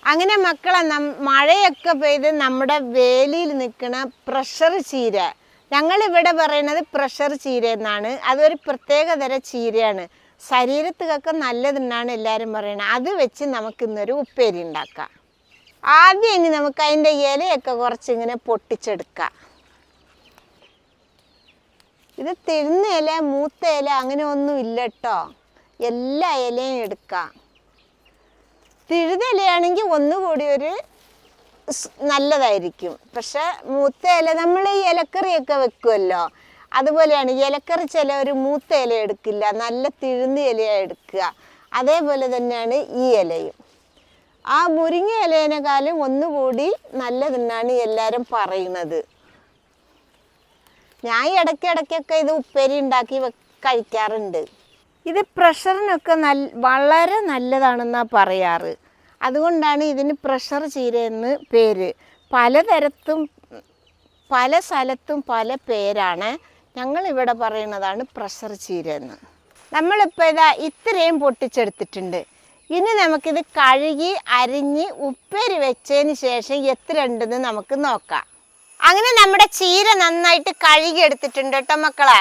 അങ്ങനെ മക്കളെ മഴയൊക്കെ പെയ്ത് നമ്മുടെ വേലിയിൽ നിൽക്കുന്ന പ്രഷർ ചീര, ഞങ്ങളിവിടെ പറയുന്നത് പ്രഷർ ചീര എന്നാണ്. അതൊരു പ്രത്യേക തരം ചീരയാണ്, ശരീരത്തിനൊക്കെ നല്ലതെന്നാണ് എല്ലാവരും പറയുന്നത്. അത് വെച്ച് നമുക്കിന്നൊരു ഉപ്പേരി ഉണ്ടാക്കാം. ആദ്യം ഇനി നമുക്ക് അതിൻ്റെ ഇലയൊക്കെ കുറച്ചിങ്ങനെ പൊട്ടിച്ചെടുക്കാം. ഇത് തിരുന്ന ഇല മൂത്ത ഇല അങ്ങനെ ഒന്നും ഇല്ല കേട്ടോ, എല്ലാ ഇലയും എടുക്കാം. തിഴുത ഇലയാണെങ്കിൽ ഒന്നുകൂടി ഒരു നല്ലതായിരിക്കും. പക്ഷെ മൂത്ത ഇല നമ്മൾ ഈ ഇലക്കറിയൊക്കെ വെക്കുമല്ലോ, അതുപോലെയാണ്. ഇലക്കറി ചില ഒരു മൂത്ത ഇല എടുക്കില്ല, നല്ല തിഴുന്ന ഇലയാണ് എടുക്കുക. അതേപോലെ തന്നെയാണ് ഈ ഇലയും. ആ മുരിങ്ങ ഇലേനേക്കാളും ഒന്നുകൂടി നല്ലതെന്നാണ് എല്ലാവരും പറയുന്നത്. ഞാൻ ഇടയ്ക്കിടയ്ക്കൊക്കെ ഇത് ഉപ്പേരി ഉണ്ടാക്കി കഴിക്കാറുണ്ട്. ഇത് പ്രഷറിനൊക്കെ വളരെ നല്ലതാണെന്നാണ് പറയാറ്. അതുകൊണ്ടാണ് ഇതിന് പ്രഷർ ചീര എന്ന് പേര്. പലതരത്തും പല സ്ഥലത്തും പല പേരാണ്. ഞങ്ങളിവിടെ പറയുന്നതാണ് പ്രഷർ ചീര എന്ന്. നമ്മളിപ്പോൾ ഇത്രയും പൊട്ടിച്ചെടുത്തിട്ടുണ്ട്. ഇനി നമുക്കിത് കഴുകി അരിഞ്ഞ് ഉപ്പേരി വെച്ചതിന് ശേഷം എത്ര ഉണ്ടെന്ന് നമുക്ക് നോക്കാം. അങ്ങനെ നമ്മുടെ ചീര നന്നായിട്ട് കഴുകി എടുത്തിട്ടുണ്ട് കേട്ടോ മക്കളെ.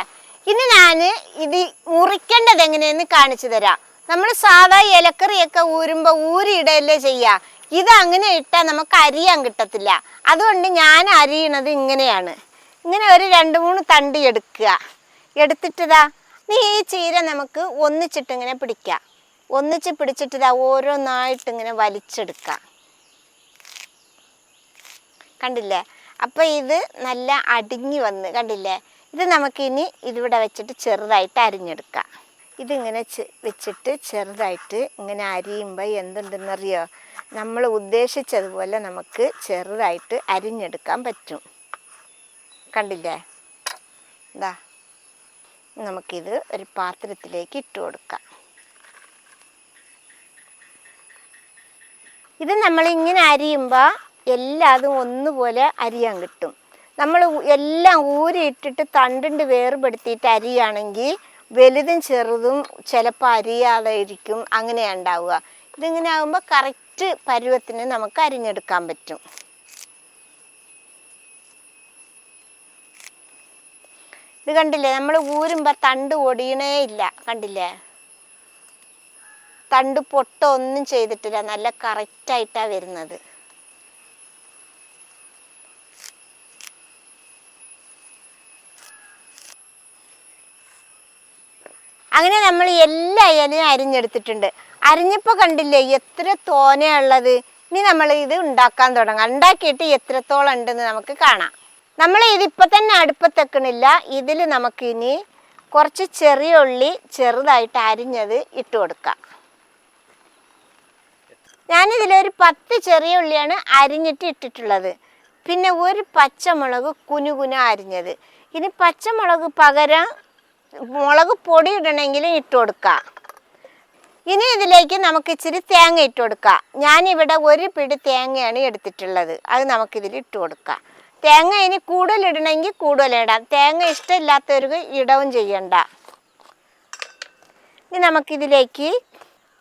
ഇനി ഞാൻ ഇത് മുറിക്കേണ്ടത് എങ്ങനെയെന്ന് കാണിച്ചു തരാം. നമ്മൾ സാധാ ഇലക്കറിയൊക്കെ ഊരുമ്പോൾ ഊരിയിടയല്ലേ ചെയ്യുക. ഇത് അങ്ങനെ ഇട്ടാൽ നമുക്ക് അരിയാൻ കിട്ടത്തില്ല. അതുകൊണ്ട് ഞാൻ അരിയണത് ഇങ്ങനെയാണ്. ഇങ്ങനെ ഒരു 2-3 തണ്ടി എടുക്കുക. എടുത്തിട്ടതാ ഈ ചീര നമുക്ക് ഒന്നിച്ചിട്ടിങ്ങനെ പിടിക്കാം. ഒന്നിച്ച് പിടിച്ചിട്ട് ഓരോന്നായിട്ടിങ്ങനെ വലിച്ചെടുക്കാം. കണ്ടില്ലേ? അപ്പം ഇത് നല്ല അടിഞ്ഞു വന്ന് കണ്ടില്ലേ? ഇത് നമുക്കിനി ഇതിവിടെ വെച്ചിട്ട് ചെറുതായിട്ട് അരിഞ്ഞെടുക്കാം. ഇതിങ്ങനെ വെച്ചിട്ട് ചെറുതായിട്ട് ഇങ്ങനെ അരിയുമ്പോൾ എന്തുണ്ടെന്നറിയോ, നമ്മൾ ഉദ്ദേശിച്ചതുപോലെ നമുക്ക് ചെറുതായിട്ട് അരിഞ്ഞെടുക്കാൻ പറ്റും. കണ്ടില്ലേ? ഇതാ നമുക്കിത് ഒരു പാത്രത്തിലേക്ക് ഇട്ട് കൊടുക്കാം. ഇത് നമ്മളിങ്ങനെ അരിയുമ്പോൾ എല്ലാതും ഒന്നുപോലെ അരിയാൻ കിട്ടും. നമ്മൾ എല്ലാം ഊരിയിട്ടിട്ട് തണ്ടിണ്ട് വേർപെടുത്തിയിട്ട് അരിയാണെങ്കിൽ വലുതും ചെറുതും ചിലപ്പോൾ അരിയാതെ ഇരിക്കും, അങ്ങനെയാണ് ഉണ്ടാവുക. ഇതിങ്ങനെ ആകുമ്പോൾ കറക്റ്റ് പരുവത്തിന് നമുക്ക് അരിഞ്ഞെടുക്കാൻ പറ്റും. ഇത് കണ്ടില്ലേ? നമ്മൾ ഊരുമ്പോൾ തണ്ട് ഒടിയണേ ഇല്ല. കണ്ടില്ലേ? തണ്ട് പൊട്ട ഒന്നും ചെയ്തിട്ടില്ല, നല്ല കറക്റ്റായിട്ടാണ് വരുന്നത്. അങ്ങനെ നമ്മൾ എല്ലാ ഇലയും അരിഞ്ഞെടുത്തിട്ടുണ്ട്. അരിഞ്ഞപ്പോൾ കണ്ടില്ലേ എത്ര തോനെയുള്ളത്. ഇനി നമ്മൾ ഇത് ഉണ്ടാക്കാൻ തുടങ്ങാം. ഉണ്ടാക്കിയിട്ട് എത്രത്തോളം ഉണ്ടെന്ന് നമുക്ക് കാണാം. നമ്മൾ ഇതിപ്പോൾ തന്നെ അടുപ്പത്തെക്കണില്ല. ഇതിൽ നമുക്കിനി കുറച്ച് ചെറിയ ഉള്ളി ചെറുതായിട്ട് അരിഞ്ഞത് ഇട്ട് കൊടുക്കാം. ഞാനിതിലൊരു 10 ചെറിയ ഉള്ളിയാണ് അരിഞ്ഞിട്ട് ഇട്ടിട്ടുള്ളത്. പിന്നെ ഒരു പച്ചമുളക് കുനുകുന അരിഞ്ഞത്. ഇനി പച്ചമുളക് പകരം മുളക് പൊടി ഇടണമെങ്കിലും ഇട്ട് കൊടുക്കാം. ഇനി ഇതിലേക്ക് നമുക്ക് ഇച്ചിരി തേങ്ങ ഇട്ട് കൊടുക്കാം. ഞാനിവിടെ ഒരു പിടി തേങ്ങയാണ് എടുത്തിട്ടുള്ളത്. അത് നമുക്കിതിൽ ഇട്ട് കൊടുക്കാം. തേങ്ങ ഇനി കൂടുതലിടണമെങ്കിൽ കൂടുതലിടാം. തേങ്ങ ഇഷ്ടമില്ലാത്തവർക്ക് ഇടവും ചെയ്യണ്ട. ഇനി നമുക്കിതിലേക്ക്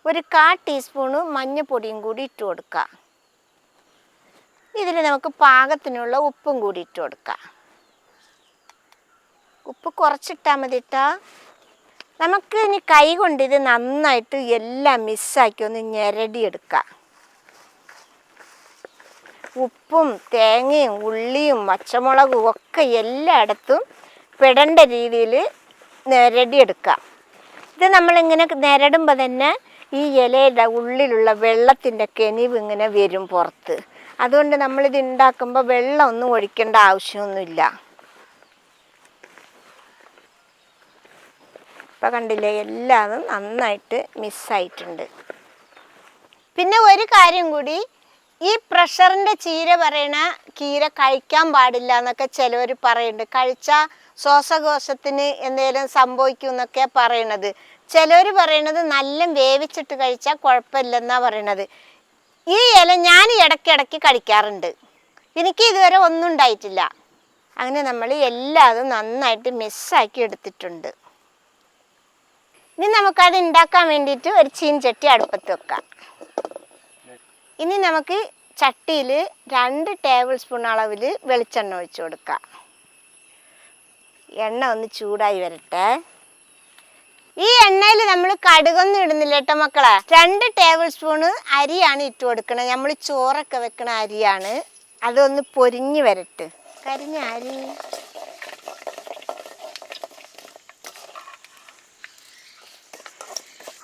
ഒരു 1/4 ടീസ്പൂണ് മഞ്ഞൾപ്പൊടിയും കൂടി ഇട്ട് കൊടുക്കാം. ഇതിൽ നമുക്ക് പാകത്തിനുള്ള ഉപ്പും കൂടി ഇട്ട് കൊടുക്കാം. ഉപ്പ് കുറച്ചിട്ടാൽ മതി കേട്ടോ. നമുക്ക് ഇനി കൈ കൊണ്ട് ഇത് നന്നായിട്ട് എല്ലാം മിക്സാക്കി ഒന്ന് ഞെരടിയെടുക്കാം. ഉപ്പും തേങ്ങയും ഉള്ളിയും പച്ചമുളകും ഒക്കെ എല്ലായിടത്തും പെടേണ്ട രീതിയിൽ ഞെരടിയെടുക്കാം. ഇത് നമ്മളിങ്ങനെ ഞെരടുമ്പോൾ തന്നെ ഈ ഇലയുടെ ഉള്ളിലുള്ള വെള്ളത്തിൻ്റെ കെനിവ് ഇങ്ങനെ വരും പുറത്ത്. അതുകൊണ്ട് നമ്മളിത് ഉണ്ടാക്കുമ്പോൾ വെള്ളം ഒന്നും ഒഴിക്കേണ്ട ആവശ്യമൊന്നുമില്ല. ഇപ്പം കണ്ടില്ലേ, എല്ലാതും നന്നായിട്ട് മിക്സായിട്ടുണ്ട്. പിന്നെ ഒരു കാര്യം കൂടി, ഈ പ്രഷറിൻ്റെ ചീര പറയണ ചീര കഴിക്കാൻ പാടില്ല എന്നൊക്കെ ചിലവർ പറയുന്നുണ്ട്. കഴിച്ചാൽ ശ്വാസകോശത്തിന് എന്തെങ്കിലും സംഭവിക്കും എന്നൊക്കെ പറയണത്. ചിലവർ പറയണത് നല്ല വേവിച്ചിട്ട് കഴിച്ചാൽ കുഴപ്പമില്ലെന്നാണ് പറയണത്. ഈ ഇല ഞാൻ ഇടയ്ക്കിടയ്ക്ക് കഴിക്കാറുണ്ട്. എനിക്ക് ഇതുവരെ ഒന്നും ഉണ്ടായിട്ടില്ല. അങ്ങനെ നമ്മൾ എല്ലാതും നന്നായിട്ട് മിക്സാക്കി എടുത്തിട്ടുണ്ട്. ഇനി നമുക്കത് ഉണ്ടാക്കാൻ വേണ്ടിയിട്ട് ഒരു ചീൻചട്ടി അടുപ്പത്ത് വെക്കാം. ഇനി നമുക്ക് ചട്ടിയിൽ 2 ടേബിൾ സ്പൂൺ അളവിൽ വെളിച്ചെണ്ണ ഒഴിച്ചു കൊടുക്കാം. എണ്ണ ഒന്ന് ചൂടായി വരട്ടെ. ഈ എണ്ണയിൽ നമ്മൾ കടുകൊന്നും ഇടുന്നില്ല കേട്ടോ മക്കളെ. 2 ടേബിൾ സ്പൂണ് അരിയാണ് ഇട്ട് കൊടുക്കണത്. നമ്മൾ ചോറൊക്കെ വെക്കണ അരിയാണ്. അതൊന്ന് പൊരിഞ്ഞ് വരട്ടെ. കരിഞ്ഞ അരി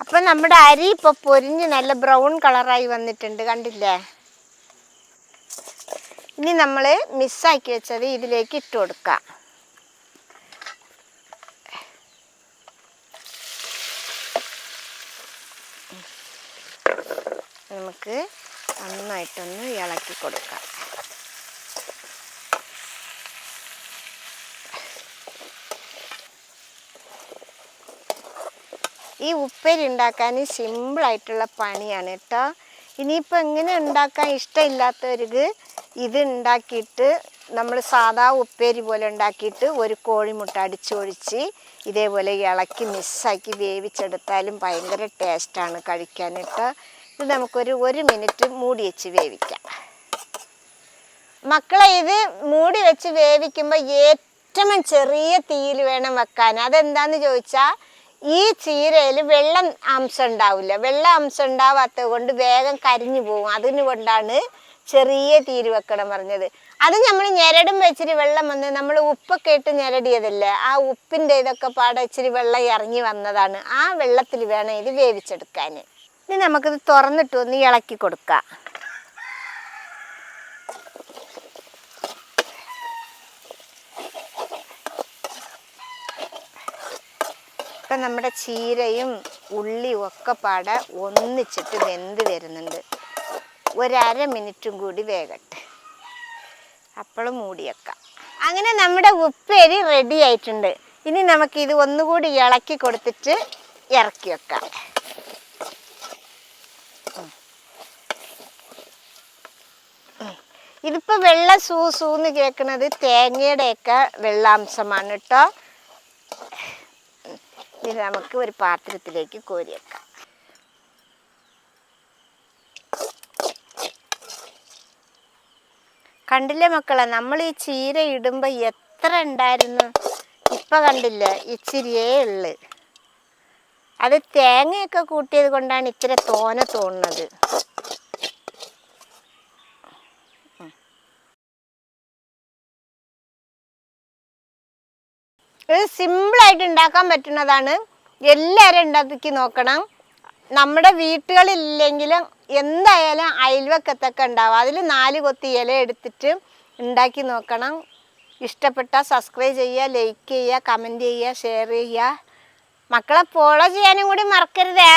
അപ്പം നമ്മുടെ അരി ഇപ്പോൾ പൊരിഞ്ഞ് നല്ല ബ്രൗൺ കളറായി വന്നിട്ടുണ്ട്, കണ്ടില്ലേ? ഇനി നമ്മൾ മിക്സാക്കി വെച്ചത് ഇതിലേക്ക് ഇട്ട് കൊടുക്കാം. നമുക്ക് നന്നായിട്ടൊന്ന് ഇളക്കി കൊടുക്കാം. ഈ ഉപ്പേരി ഉണ്ടാക്കാൻ സിമ്പിളായിട്ടുള്ള പണിയാണ് കേട്ടോ. ഇനിയിപ്പോൾ എങ്ങനെ ഉണ്ടാക്കാൻ ഇഷ്ടമില്ലാത്തവർക്ക് ഇത് ഉണ്ടാക്കിയിട്ട് നമ്മൾ സാധാ ഉപ്പേരി പോലെ ഉണ്ടാക്കിയിട്ട് ഒരു കോഴിമുട്ട അടിച്ചൊഴിച്ച് ഇതേപോലെ ഇളക്കി മിക്സാക്കി വേവിച്ചെടുത്താലും ഭയങ്കര ടേസ്റ്റാണ് കഴിക്കാനിട്ട്. ഇത് നമുക്കൊരു 1 മിനിറ്റ് മൂടി വെച്ച് വേവിക്കാം. മക്കളെ, ഇത് മൂടി വെച്ച് വേവിക്കുമ്പോൾ ഏറ്റവും ചെറിയ തീയിൽ വേണം വെക്കാൻ. അതെന്താണെന്ന് ചോദിച്ചാൽ ഈ ചീരയിൽ വെള്ളം അംശം ഉണ്ടാവില്ല. വെള്ളം അംശം ഉണ്ടാവാത്തത് കൊണ്ട് വേഗം കരിഞ്ഞു പോകും. അതിനുകൊണ്ടാണ് ചെറിയ തീര് വെക്കണം പറഞ്ഞത്. അത് നമ്മൾ ഞെരടും വെച്ചിരി വെള്ളം വന്ന് നമ്മൾ ഉപ്പൊക്കെ ഇട്ട് ഞെരടിയതല്ലേ, ആ ഉപ്പിൻ്റെ ഇതൊക്കെ പാടെ ഇച്ചിരി വെള്ളം ഇറങ്ങി വന്നതാണ്. ആ വെള്ളത്തിൽ വേണം ഇത് വേവിച്ചെടുക്കാൻ. ഇനി നമുക്കിത് തുറന്നിട്ട് ഒന്ന് ഇളക്കി കൊടുക്കാം. ഇപ്പം നമ്മുടെ ചീരയും ഉള്ളിയും ഒക്കെ പാടെ ഒന്നിച്ചിട്ട് വെന്ത് വരുന്നുണ്ട്. 1/2 മിനിറ്റും കൂടി വേകട്ടെ, അപ്പോഴും മൂടി വെക്കാം. അങ്ങനെ നമ്മുടെ ഉപ്പേരി റെഡി ആയിട്ടുണ്ട്. ഇനി നമുക്കിത് ഒന്നുകൂടി ഇളക്കി കൊടുത്തിട്ട് ഇറക്കി വെക്കാം. ഇതിപ്പോൾ വെള്ള സൂന്ന് കേൾക്കുന്നത് തേങ്ങയുടെയൊക്കെ വെള്ളാംശമാണ് കേട്ടോ. ഇത് നമുക്ക് ഒരു പാത്രത്തിലേക്ക് കോരി വെക്കാം. കണ്ടില്ലേ മക്കളെ, നമ്മൾ ഈ ചീര ഇടുമ്പോൾ എത്ര ഉണ്ടായിരുന്നു, ഇപ്പം കണ്ടില്ലേ ഇച്ചിരിയേ ഉള്ളു. അത് തേങ്ങയൊക്കെ കൂട്ടിയത് കൊണ്ടാണ് ഇത്ര തോനെ തോന്നുന്നത്. ഇത് സിമ്പിളായിട്ട് ഉണ്ടാക്കാൻ പറ്റുന്നതാണ്. എല്ലാവരും ഉണ്ടാക്കി നോക്കണം. നമ്മുടെ വീട്ടുകളില്ലെങ്കിലും എന്തായാലും അയൽവക്കത്തൊക്കെ ഉണ്ടാവും. അതിൽ 4 കൊത്തി ഇല എടുത്തിട്ട് ഉണ്ടാക്കി നോക്കണം. ഇഷ്ടപ്പെട്ടാൽ സബ്സ്ക്രൈബ് ചെയ്യുക, ലൈക്ക് ചെയ്യുക, കമൻറ്റ് ചെയ്യുക, ഷെയർ ചെയ്യുക. മക്കളെ ഫോളോ ചെയ്യാനും കൂടി മറക്കരുതേ.